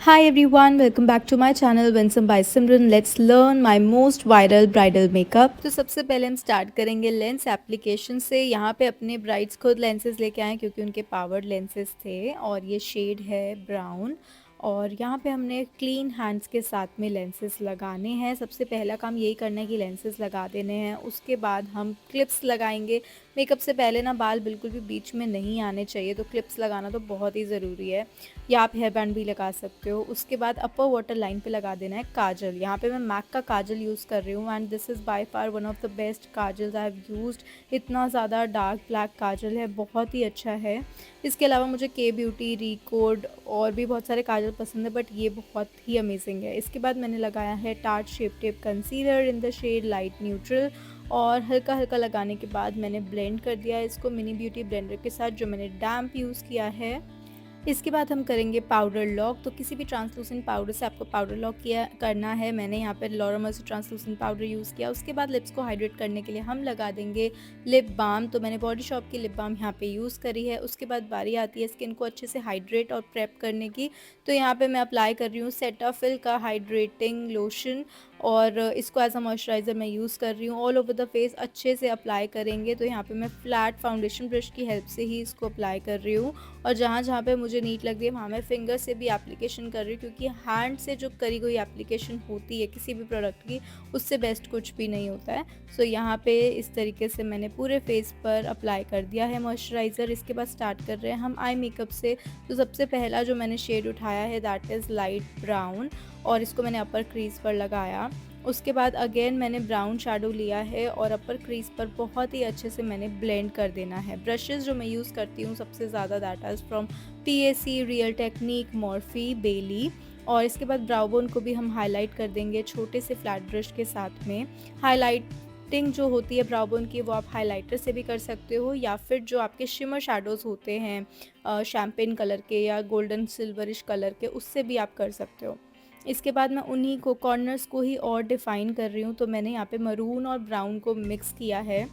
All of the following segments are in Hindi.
Hi everyone, welcome back to my channel Winsome by Simran. Let's learn my most viral bridal makeup. तो सबसे पहले हम स्टार्ट करेंगे लेंस एप्लीकेशन से। यहाँ पे अपने ब्राइड्स खुद लेंसेज लेके आए क्योंकि उनके पावर्ड लेंसेज थे और ये शेड है ब्राउन। और यहाँ पे हमने क्लीन हैंड्स के साथ में लेंसेज लगाने हैं। सबसे पहला काम यही करना है कि लेंसेज लगा देने हैं। उसके बाद हम क्लिप्स लगाएंगे। मेकअप से पहले ना बाल बिल्कुल भी बीच में नहीं आने चाहिए, तो क्लिप्स लगाना तो बहुत ही ज़रूरी है, या आप हेयर बैंड भी लगा सकते हो। उसके बाद अपर वाटर लाइन पे लगा देना है काजल। यहाँ पे मैं मैक का काजल यूज़ कर रही हूँ and this is by far one of the best kajals I have used. इतना ज़्यादा डार्क ब्लैक काजल है, बहुत ही अच्छा है। इसके अलावा मुझे के ब्यूटी, रिकोड और भी बहुत सारे काजल पसंद है, बट ये बहुत ही अमेजिंग है। इसके बाद मैंने लगाया है Tarte shape tape concealer in the shade light neutral, और हल्का हल्का लगाने के बाद मैंने ब्लेंड कर दिया है इसको मिनी ब्यूटी ब्लेंडर के साथ, जो मैंने डैम्प यूज़ किया है। इसके बाद हम करेंगे पाउडर लॉक। तो किसी भी ट्रांसलूसेंट पाउडर से आपको पाउडर लॉक किया करना है। मैंने यहाँ पर Laura Mercer translucent powder use किया। उसके बाद लिप्स को हाइड्रेट करने के लिए हम लगा देंगे लिप बाम। तो मैंने बॉडी शॉप की लिप बाम यहाँ पे यूज़ करी है। उसके बाद बारी आती है स्किन को अच्छे से हाइड्रेट और प्रेप करने की। तो यहाँ पे मैं अप्लाई कर रही हूँ सेटाफिल का हाइड्रेटिंग लोशन, और इसको एज अ मॉइस्चराइज़र मैं यूज़ कर रही हूँ। ऑल ओवर द फेस अच्छे से अप्लाई करेंगे। तो यहाँ पे मैं फ्लैट फाउंडेशन ब्रश की हेल्प से ही इसको अप्लाई कर रही हूँ, और जहाँ जहाँ पे मुझे नीट लग रही है वहाँ मैं फिंगर से भी एप्लीकेशन कर रही हूँ, क्योंकि हैंड से जो करी हुई एप्लीकेशन होती है किसी भी प्रोडक्ट की, उससे बेस्ट कुछ भी नहीं होता है। सो यहाँ पे इस तरीके से मैंने पूरे फेस पर अप्लाई कर दिया है मॉइस्चराइज़र। इसके बाद स्टार्ट कर रहे हैं हम आई मेकअप से। तो सबसे पहला जो मैंने शेड उठाया है दैट इज़ लाइट ब्राउन, और इसको मैंने अपर क्रीज पर लगाया। उसके बाद अगेन मैंने ब्राउन शेडो लिया है और अपर क्रीज पर बहुत ही अच्छे से मैंने ब्लेंड कर देना है। ब्रशेज़ जो मैं यूज़ करती हूँ सबसे ज़्यादा that is from PAC, real technique, Morphe, Bailey. और इसके बाद ब्राउ बोन को भी हम हाईलाइट कर देंगे छोटे से फ्लैट ब्रश के साथ में। हाईलाइटिंग जो होती है ब्राउ बोन की, वो आप हाईलाइटर से भी कर सकते हो, या फिर जो आपके शिमर शेडोज़ होते हैं शैम्पेन कलर के या गोल्डन सिल्वरिश कलर के, उससे भी आप कर सकते हो। इसके बाद मैं उन्हीं को कॉर्नर्स को ही और डिफ़ाइन कर रही हूँ। तो मैंने यहाँ पे मरून और ब्राउन को मिक्स किया है।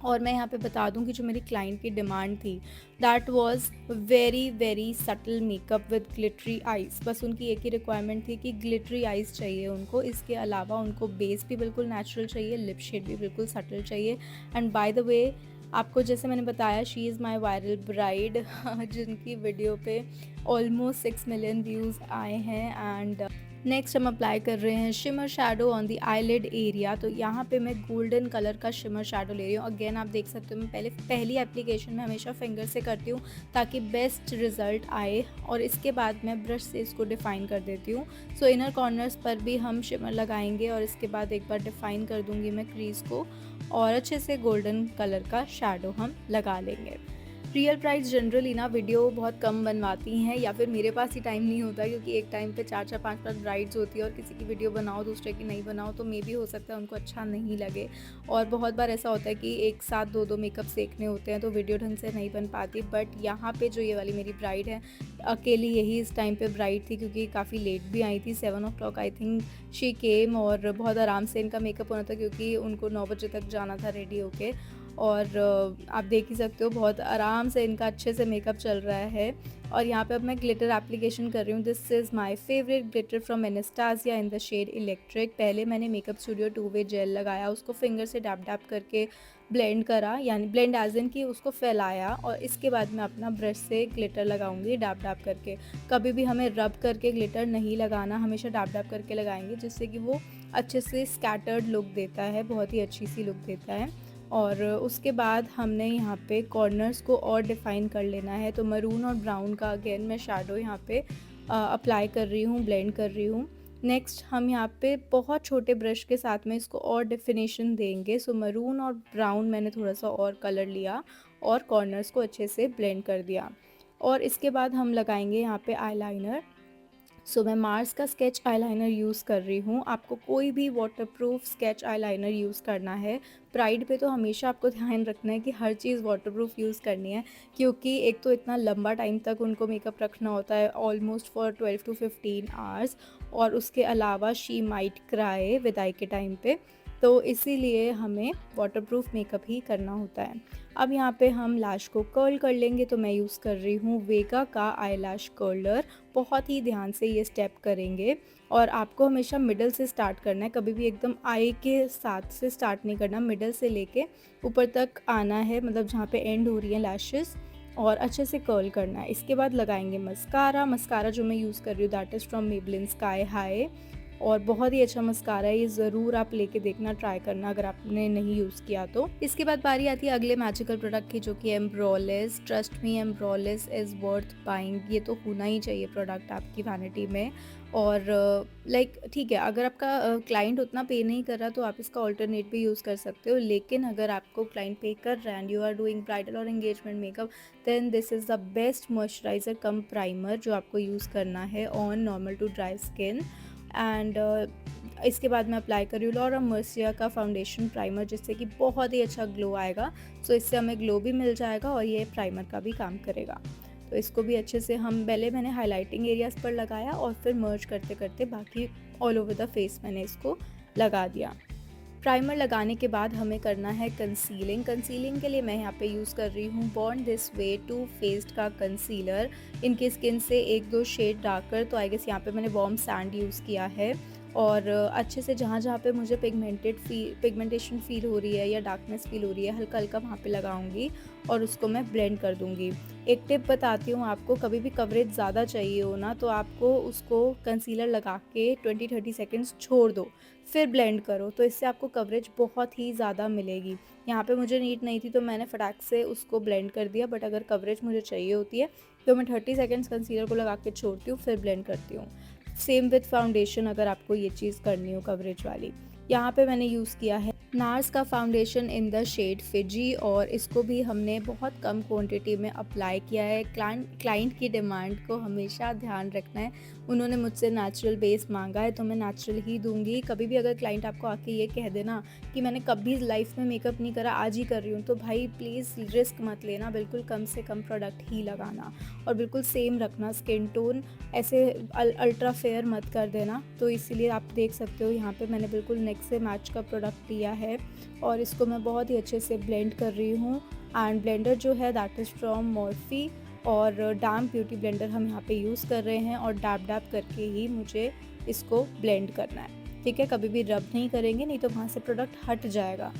और मैं यहाँ पे बता दूँ कि जो मेरी क्लाइंट की डिमांड थी that was very very subtle makeup with glittery eyes. बस उनकी एक ही रिक्वायरमेंट थी कि ग्लिटरी आइज़ चाहिए उनको। इसके अलावा उनको बेस भी बिल्कुल नेचुरल चाहिए, लिप शेड भी बिल्कुल सटल चाहिए। एंड बाय द वे, आपको जैसे मैंने बताया, she is my viral bride जिनकी वीडियो पे ऑलमोस्ट 6 मिलियन व्यूज़ आए हैं। एंड नेक्स्ट हम अप्लाई कर रहे हैं shimmer shadow on the eyelid area. तो यहाँ पे मैं गोल्डन कलर का शिमर शैडो ले रही हूँ। अगेन आप देख सकते हो मैं पहली एप्लीकेशन में हमेशा फिंगर से करती हूँ ताकि बेस्ट रिजल्ट आए, और इसके बाद मैं ब्रश से इसको डिफ़ाइन कर देती हूँ। सो इनर कॉर्नर्स पर भी हम शिमर लगाएंगे, और इसके बाद एक बार डिफ़ाइन कर दूँगी मैं क्रीज़ को, और अच्छे से गोल्डन कलर का शैडो हम लगा लेंगे। रियल ब्राइड्स जनरली ना वीडियो बहुत कम बनवाती हैं, या फिर मेरे पास ही टाइम नहीं होता, क्योंकि एक टाइम पे 4-4 5-5 ब्राइड्स होती है और किसी की वीडियो बनाओ दूसरे की नहीं बनाओ, तो मे भी हो सकता है उनको अच्छा नहीं लगे। और बहुत बार ऐसा होता है कि एक साथ दो दो मेकअप सीखने होते हैं तो वीडियो ढंग से नहीं बन पाती। बट यहाँ पे जो ये वाली मेरी ब्राइड है, अकेली यही इस टाइम पे ब्राइड थी, क्योंकि काफ़ी लेट भी आई थी। 7 o'clock I think she came, और बहुत आराम से इनका मेकअप होना था क्योंकि उनको 9 बजे तक जाना था रेडी होके। और आप देख ही सकते हो बहुत आराम से इनका अच्छे से मेकअप चल रहा है। और यहाँ पे अब मैं ग्लिटर एप्लीकेशन कर रही हूँ। This is my favourite glitter from Anastasia in the shade electric. पहले मैंने मेकअप स्टूडियो 2-वे जेल लगाया, उसको फिंगर से डैप डैप करके ब्लेंड करा, यानी ब्लेंड एज इन कि उसको फैलाया, और इसके बाद मैं अपना ब्रश से ग्लिटर लगाऊंगी डैप डैप करके। कभी भी हमें रब करके ग्लिटर नहीं लगाना, हमेशा डैप डैप करके लगाएंगे, जिससे कि वो अच्छे से स्कैटर्ड लुक देता है, बहुत ही अच्छी सी लुक देता है। और उसके बाद हमने यहाँ पे कॉर्नर्स को और डिफ़ाइन कर लेना है। तो मरून और ब्राउन का अगेन मैं शैडो यहाँ पे अप्लाई कर रही हूँ, ब्लेंड कर रही हूँ। नेक्स्ट हम यहाँ पे बहुत छोटे ब्रश के साथ में इसको और डेफिनेशन देंगे। सो मरून और ब्राउन मैंने थोड़ा सा और कलर लिया और कॉर्नर्स को अच्छे से ब्लेंड कर दिया। और इसके बाद हम लगाएंगे यहाँ पे आईलाइनर। सो मैं मार्स का स्केच आईलाइनर यूज़ कर रही हूँ। आपको कोई भी वाटरप्रूफ स्केच आईलाइनर यूज़ करना है। ब्राइड पे तो हमेशा आपको ध्यान रखना है कि हर चीज़ वाटरप्रूफ यूज़ करनी है, क्योंकि एक तो इतना लंबा टाइम तक उनको मेकअप रखना होता है, ऑलमोस्ट फॉर 12 to 15 आवर्स। और उसके अलावा शी माइट क्राई विदाई के टाइम पे। तो इसीलिए हमें वाटरप्रूफ मेकअप ही करना होता है। अब यहाँ पे हम लैश को कर्ल कर लेंगे, तो मैं यूज़ कर रही हूँ वेगा का आई लैश कर्लर। बहुत ही ध्यान से ये स्टेप करेंगे और आपको हमेशा मिडल से स्टार्ट करना है, कभी भी एकदम आई के साथ से स्टार्ट नहीं करना, मिडल से लेके ऊपर तक आना है, मतलब जहाँ पे एंड हो रही है लैशेस, और अच्छे से कर्ल करना है। इसके बाद लगाएंगे मस्कारा। मस्कारा जो मैं यूज़ कर रही हूँ that is from Maybelline sky high, और बहुत ही अच्छा मस्कारा है, ये ज़रूर आप लेके देखना, ट्राई करना अगर आपने नहीं यूज़ किया तो। इसके बाद बारी आती है अगले मैजिकल प्रोडक्ट की, जो कि Embryolisse. Trust me, Embryolisse is worth buying. ये तो होना ही चाहिए प्रोडक्ट आपकी वैनिटी में। और लाइक ठीक है, अगर आपका क्लाइंट उतना पे नहीं कर रहा तो आप इसका ऑल्टरनेट भी यूज़ कर सकते हो, लेकिन अगर आपको क्लाइंट पे कर रहा है and you are doing bridal और engagement makeup, then this is the best moisturiser cum primer जो आपको यूज़ करना है on normal to dry skin. And इसके बाद मैं अप्लाई कर रही हूँ लॉरा मर्सिया का फाउंडेशन प्राइमर, जिससे कि बहुत ही अच्छा ग्लो आएगा। सो इससे हमें ग्लो भी मिल जाएगा और ये प्राइमर का भी काम करेगा। तो इसको भी अच्छे से हम पहले मैंने हाइलाइटिंग एरियाज़ पर लगाया और फिर मर्ज करते करते बाकी ऑल ओवर द फेस मैंने इसको लगा दिया। प्राइमर लगाने के बाद हमें करना है कंसीलिंग। कंसीलिंग के लिए मैं यहाँ पे यूज़ कर रही हूँ Born This Way Too Faced का कंसीलर। इनकी स्किन से एक दो शेड डार्कर, तो आई गेस यहाँ पे मैंने वार्म सैंड यूज़ किया है। और अच्छे से जहाँ जहाँ पे मुझे पिगमेंटेशन फील हो रही है या डार्कनेस फील हो रही है, हल्का हल्का वहाँ पे लगाऊंगी और उसको मैं ब्लेंड कर दूंगी। एक टिप बताती हूँ आपको, कभी भी कवरेज ज़्यादा चाहिए हो ना, तो आपको उसको कंसीलर लगा के 20-30 सेकेंड्स छोड़ दो, फिर ब्लेंड करो, तो इससे आपको कवरेज बहुत ही ज़्यादा मिलेगी। यहाँ पे मुझे नीड नहीं थी तो मैंने फटाक से उसको ब्लेंड कर दिया, बट अगर कवरेज मुझे चाहिए होती है तो मैं 30 सेकेंड्स कंसीलर को लगा के छोड़ती हूँ, फिर ब्लेंड करती हूँ। सेम विथ फाउंडेशन, अगर आपको ये चीज़ करनी हो कवरेज वाली। यहाँ पे मैंने यूज़ किया है नार्स का foundation in the shade Fiji, और इसको भी हमने बहुत कम क्वांटिटी में अप्लाई किया है। क्लाइंट की डिमांड को हमेशा ध्यान रखना है, उन्होंने मुझसे नेचुरल बेस मांगा है तो मैं नेचुरल ही दूंगी। कभी भी अगर क्लाइंट आपको आके ये कह देना कि मैंने कभी लाइफ में मेकअप नहीं करा, आज ही कर रही हूँ, तो भाई प्लीज़ रिस्क मत लेना, बिल्कुल कम से कम प्रोडक्ट ही लगाना और बिल्कुल सेम रखना स्किन टोन, ऐसे अल्ट्रा फेयर मत कर देना। तो इसीलिए आप देख सकते हो यहाँ पे मैंने बिल्कुल नेक से मैच का प्रोडक्ट लिया है और इसको मैं बहुत ही अच्छे से ब्लेंड कर रही हूँ। एंड ब्लेंडर जो है दैट इज़ फ्रॉम मॉर्फी, और डैम ब्यूटी ब्लेंडर हम यहाँ पे यूज़ कर रहे हैं, और डैब डैब करके ही मुझे इसको ब्लेंड करना है, ठीक है। कभी भी रब नहीं करेंगे, नहीं तो वहाँ से प्रोडक्ट हट जाएगा।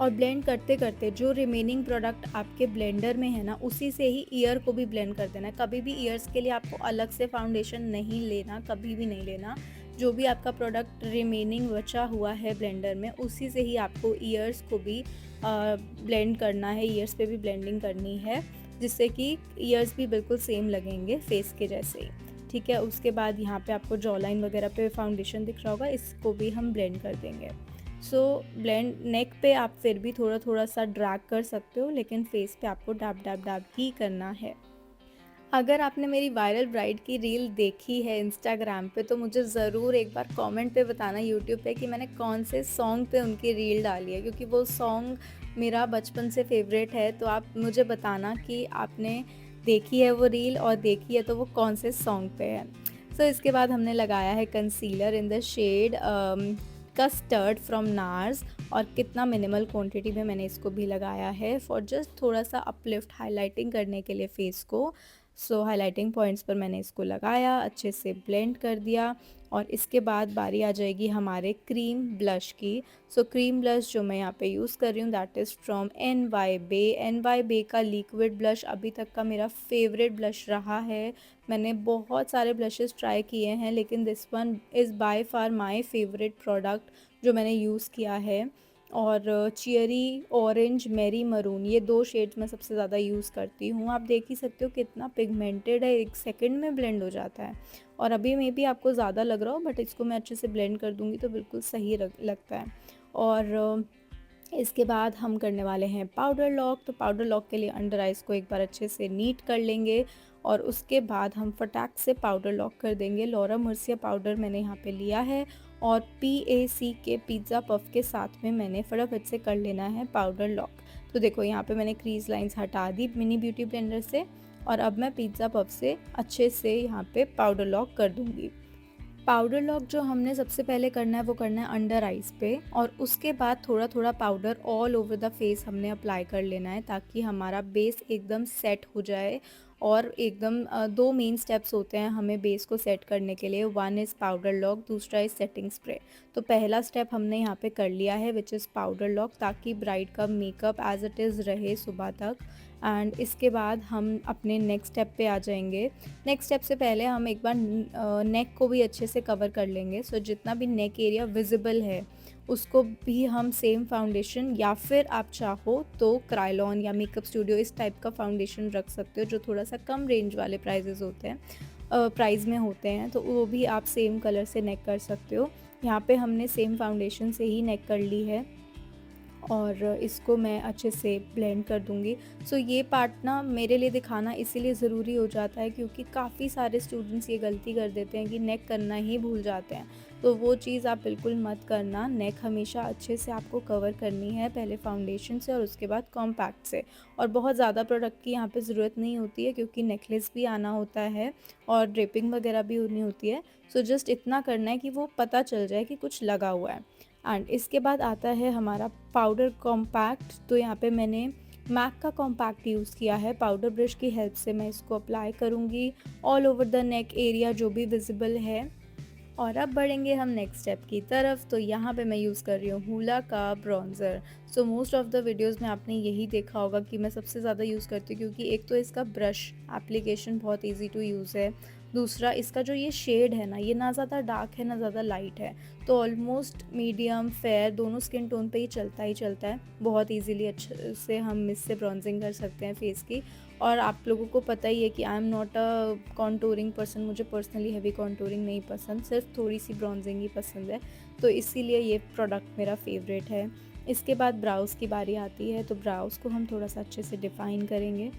और ब्लेंड करते करते जो रिमेनिंग प्रोडक्ट आपके ब्लेंडर में है ना, उसी से ही ईयर को भी ब्लेंड कर देना है। कभी भी ईयर्स के लिए आपको अलग से फाउंडेशन नहीं लेना, कभी भी नहीं लेना। जो भी आपका प्रोडक्ट रिमेनिंग बचा हुआ है ब्लेंडर में, उसी से ही आपको ईयर्स को भी ब्लेंड करना है, ईयर्स पे भी ब्लेंडिंग करनी है, जिससे कि ईयर्स भी बिल्कुल सेम लगेंगे फेस के जैसे ही, ठीक है। उसके बाद यहाँ पे आपको जॉ लाइन वगैरह पे फाउंडेशन दिख रहा होगा, इसको भी हम ब्लेंड कर देंगे। सो ब्लेंड नेक पे आप फिर भी थोड़ा थोड़ा सा ड्रैग कर सकते हो, लेकिन फेस पे आपको डैब डैब डैब ही करना है। अगर आपने मेरी वायरल ब्राइड की रील देखी है इंस्टाग्राम पे, तो मुझे ज़रूर एक बार कमेंट पे बताना यूट्यूब पे कि मैंने कौन से सॉन्ग पे उनकी रील डाली है, क्योंकि वो सॉन्ग मेरा बचपन से फेवरेट है। तो आप मुझे बताना कि आपने देखी है वो रील, और देखी है तो वो कौन से सॉन्ग पे है। सो इसके बाद हमने लगाया है concealer in the shade custard from Nars, और कितना मिनिमल क्वांटिटी में मैंने इसको भी लगाया है फॉर जस्ट थोड़ा सा अपलिफ्ट हाइलाइटिंग करने के लिए फेस को। सो हाइलाइटिंग पॉइंट्स पर मैंने इसको लगाया, अच्छे से ब्लेंड कर दिया। और इसके बाद बारी आ जाएगी हमारे क्रीम ब्लश की। सो क्रीम ब्लश जो मैं यहाँ पे यूज़ कर रही हूँ that is from NY Bay का लिक्विड ब्लश अभी तक का मेरा फेवरेट ब्लश रहा है। मैंने बहुत सारे ब्लशेस ट्राई किए हैं, लेकिन this one is by far my favourite product जो मैंने यूज़ किया है। और चेरी ऑरेंज मेरी मरून, ये दो शेड्स मैं सबसे ज़्यादा यूज़ करती हूँ। आप देख ही सकते हो कितना पिगमेंटेड है, एक सेकंड में ब्लेंड हो जाता है। और अभी मे बी आपको ज़्यादा लग रहा हो, बट इसको मैं अच्छे से ब्लेंड कर दूँगी तो बिल्कुल सही लगता है। और इसके बाद हम करने वाले हैं पाउडर लॉक। तो पाउडर लॉक के लिए अंडर आइज़ को एक बार अच्छे से नीट कर लेंगे, और उसके बाद हम फटाक से पाउडर लॉक कर देंगे। लॉरा मर्सिया पाउडर मैंने यहाँ पे लिया है, और PAC के पिज़्ज़ा पफ के साथ में मैंने फटाफट से कर लेना है पाउडर लॉक। तो देखो यहाँ पे मैंने क्रीज लाइंस हटा दी मिनी ब्यूटी ब्लेंडर से, और अब मैं पिज़्ज़ा पफ से अच्छे से यहाँ पे पाउडर लॉक कर दूँगी। पाउडर लॉक जो हमने सबसे पहले करना है वो करना है अंडर आइज़ पे, और उसके बाद थोड़ा थोड़ा powder all over the face हमने अप्लाई कर लेना है ताकि हमारा बेस एकदम सेट हो जाए। और एकदम दो मेन स्टेप्स होते हैं हमें बेस को सेट करने के लिए, वन इज़ पाउडर लॉक, दूसरा इज़ सेटिंग स्प्रे। तो पहला स्टेप हमने यहाँ पे कर लिया है विच इज़ पाउडर लॉक, ताकि ब्राइड का मेकअप एज इट इज़ रहे सुबह तक। एंड इसके बाद हम अपने नेक्स्ट स्टेप पे आ जाएंगे। नेक्स्ट स्टेप से पहले हम एक बार नेक को भी अच्छे से कवर कर लेंगे। सो जितना भी नेक एरिया विजिबल है उसको भी हम सेम फाउंडेशन, या फिर आप चाहो तो क्राइलॉन या मेकअप स्टूडियो इस टाइप का फाउंडेशन रख सकते हो जो थोड़ा सा कम रेंज वाले प्राइजेस होते हैं, प्राइस में होते हैं, तो वो भी आप सेम कलर से नेक कर सकते हो। यहाँ पे हमने सेम फाउंडेशन से ही नेक कर ली है और इसको मैं अच्छे से ब्लेंड कर दूँगी। सो ये पार्ट ना मेरे लिए दिखाना इसीलिए ज़रूरी हो जाता है क्योंकि काफ़ी सारे स्टूडेंट्स ये गलती कर देते हैं कि नेक करना ही भूल जाते हैं। तो वो चीज़ आप बिल्कुल मत करना। नेक हमेशा अच्छे से आपको कवर करनी है, पहले फाउंडेशन से और उसके बाद कॉम्पैक्ट से। और बहुत ज़्यादा प्रोडक्ट की यहाँ पे ज़रूरत नहीं होती है क्योंकि नेकलेस भी आना होता है और ड्रेपिंग वगैरह भी होनी होती है। सो जस्ट इतना करना है कि वो पता चल जाए कि कुछ लगा हुआ है। एंड इसके बाद आता है हमारा पाउडर कॉम्पैक्ट। तो यहाँ पे मैंने मैक का कॉम्पैक्ट यूज़ किया है। पाउडर ब्रश की हेल्प से मैं इसको अप्लाई करूँगी all over the neck area जो भी विजिबल है। और अब बढ़ेंगे हम नेक्स्ट स्टेप की तरफ। तो यहाँ पे मैं यूज़ कर रही हूँ हूला का bronzer. So most of the videos में आपने यही देखा होगा कि मैं सबसे ज़्यादा यूज़ करती हूँ क्योंकि एक तो इसका ब्रश एप्लीकेशन बहुत ईजी टू यूज़ है, दूसरा इसका जो ये शेड है ना, ये ना ज़्यादा डार्क है ना ज़्यादा लाइट है, तो ऑलमोस्ट मीडियम फेयर दोनों स्किन टोन पे ही चलता है। बहुत ईजीली अच्छे से हम इससे ब्रॉन्जिंग कर सकते हैं फेस की। और आप लोगों को पता ही है कि I am not a contouring person, मुझे पर्सनली हैवी कॉन्टूरिंग नहीं पसंद, सिर्फ थोड़ी सी ब्रॉन्जिंग ही पसंद है, तो इसीलिए ये प्रोडक्ट मेरा फेवरेट है। इसके बाद ब्राउज़ की बारी आती है, तो ब्राउज़ को हम थोड़ा सा अच्छे से डिफ़ाइन करेंगे।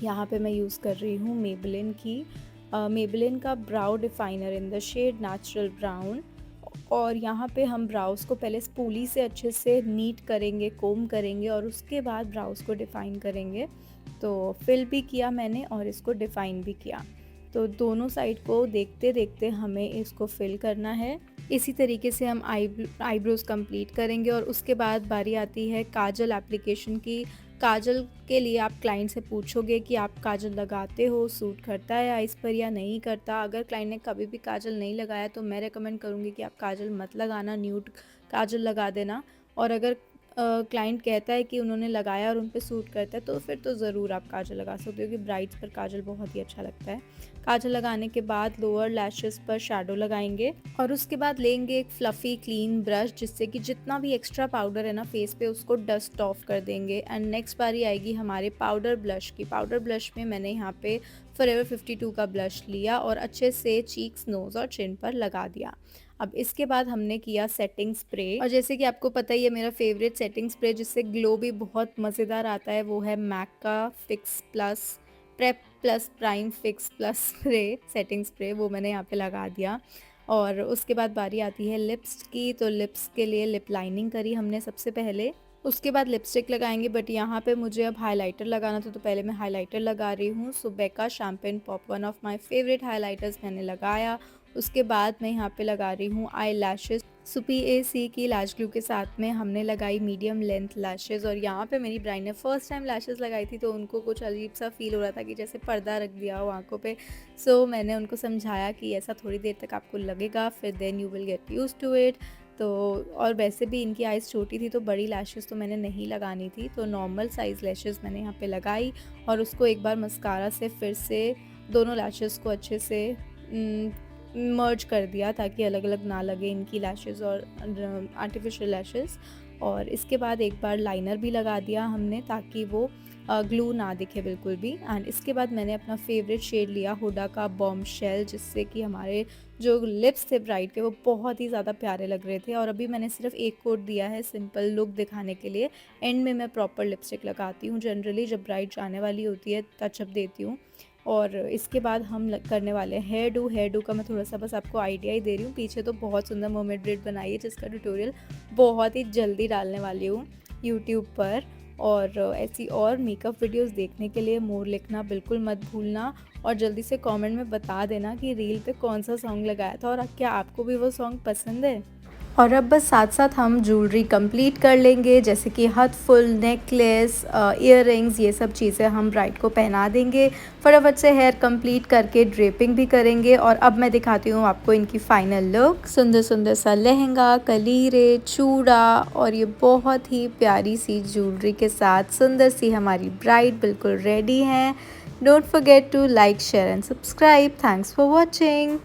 यहाँ पे मैं यूज़ कर रही हूँ मेबेलिन की मेबेलिन का brow definer in the shade natural brown. और यहाँ पे हम ब्राउज़ को पहले स्पूली से अच्छे से नीट करेंगे, कोम करेंगे और उसके बाद ब्राउज़ को डिफ़ाइन करेंगे। तो फिल भी किया मैंने और इसको डिफ़ाइन भी किया। तो दोनों साइड को देखते देखते हमें इसको फिल करना है। इसी तरीके से हम आईब्रोज़ कंप्लीट करेंगे और उसके बाद बारी आती है काजल एप्लीकेशन की। काजल के लिए आप क्लाइंट से पूछोगे कि आप काजल लगाते हो, सूट करता है आइज़ पर या नहीं करता। अगर क्लाइंट ने कभी भी काजल नहीं लगाया तो मैं रेकमेंड करूँगी कि आप काजल मत लगाना, न्यूड काजल लगा देना। और अगर क्लाइंट कहता है कि उन्होंने लगाया और उन पे सूट करता है तो फिर तो ज़रूर आप काजल लगा सकते हो क्योंकि ब्राइड्स पर काजल बहुत ही अच्छा लगता है। काजल लगाने के बाद लोअर लैशेस पर शैडो लगाएंगे और उसके बाद लेंगे एक फ्लफ़ी क्लीन ब्रश जिससे कि जितना भी एक्स्ट्रा पाउडर है ना फेस पे उसको डस्ट ऑफ कर देंगे। एंड नेक्स्ट बारी आएगी हमारे पाउडर ब्लश की। पाउडर ब्लश में मैंने यहाँ पे फॉरएवर 52 का ब्लश लिया और अच्छे से चीक्स, नोज़ और चिन पर लगा दिया। अब इसके बाद हमने किया सेटिंग स्प्रे, और जैसे कि आपको पता ही है मेरा फेवरेट सेटिंग स्प्रे जिससे ग्लो भी बहुत मज़ेदार आता है वो है मैक का fix plus prep plus prime fix plus spray, setting spray, वो मैंने यहाँ पे लगा दिया। और उसके बाद बारी आती है लिप्स की। तो लिप्स के लिए लिप लाइनिंग करी हमने सबसे पहले, उसके बाद लिपस्टिक लगाएंगे। बट यहाँ पे मुझे अब हाइलाइटर लगाना था तो पहले मैं हाइलाइटर लगा रही हूँ। सो बेका champagne pop, one of my favourite highlighters, मैंने लगाया। उसके बाद मैं यहाँ पे लगा रही हूँ आई लैशेज़। सुपी एसी की लैश ग्लू के साथ में हमने लगाई मीडियम लेंथ लैशेज़। और यहाँ पे मेरी ब्राइड ने फर्स्ट टाइम लैशेज़ लगाई थी तो उनको कुछ अजीब सा फील हो रहा था कि जैसे पर्दा रख दिया हो आँखों पे। सो मैंने उनको समझाया कि ऐसा थोड़ी देर तक आपको लगेगा, फिर then you will get used to it. तो और वैसे भी इनकी आइज़ छोटी थी तो बड़ी लैशेज़ तो मैंने नहीं लगानी थी, तो नॉर्मल साइज़ लैशेज़ मैंने यहाँ पे लगाई और उसको एक बार मस्कारा से फिर से दोनों लैशेज़ को अच्छे से मर्ज कर दिया ताकि अलग अलग ना लगे इनकी लैशेज़ और आर्टिफिशियल लैशेज़। और इसके बाद एक बार लाइनर भी लगा दिया हमने ताकि वो ग्लू ना दिखे बिल्कुल भी। एंड इसके बाद मैंने अपना फेवरेट शेड लिया हुडा का बॉम्बशेल, जिससे कि हमारे जो लिप्स थे ब्राइड के वो बहुत ही ज़्यादा प्यारे लग रहे थे। और अभी मैंने सिर्फ एक कोट दिया है सिंपल लुक दिखाने के लिए, एंड में मैं प्रॉपर लिपस्टिक लगाती हूँ जनरली जब ब्राइड जाने वाली होती है, टचअप देती हूँ। और इसके बाद हम करने वाले हैं हेयर डू का मैं थोड़ा सा बस आपको आइडिया ही दे रही हूँ। पीछे तो बहुत सुंदर मर्मेड ब्रेड बनाई है जिसका ट्यूटोरियल बहुत ही जल्दी डालने वाली हूँ यूट्यूब पर। और ऐसी और मेकअप वीडियोस देखने के लिए मोर लिखना बिल्कुल मत भूलना और जल्दी से कमेंट में बता देना कि रील पे कौन सा सॉन्ग लगाया था और क्या आपको भी वो सॉन्ग पसंद है। और अब बस साथ साथ हम ज्वेलरी कंप्लीट कर लेंगे, जैसे कि हाथ फुल नेकलेस, इयररिंग्स, ये सब चीज़ें हम ब्राइड को पहना देंगे। फटाफट से हेयर कंप्लीट करके ड्रेपिंग भी करेंगे और अब मैं दिखाती हूँ आपको इनकी फाइनल लुक। सुंदर सुंदर सा लहंगा, कलीरे, चूड़ा और ये बहुत ही प्यारी सी ज्वेलरी के साथ सुंदर सी हमारी ब्राइड बिल्कुल रेडी हैं। Don't forget to like, share and subscribe. Thanks for watching.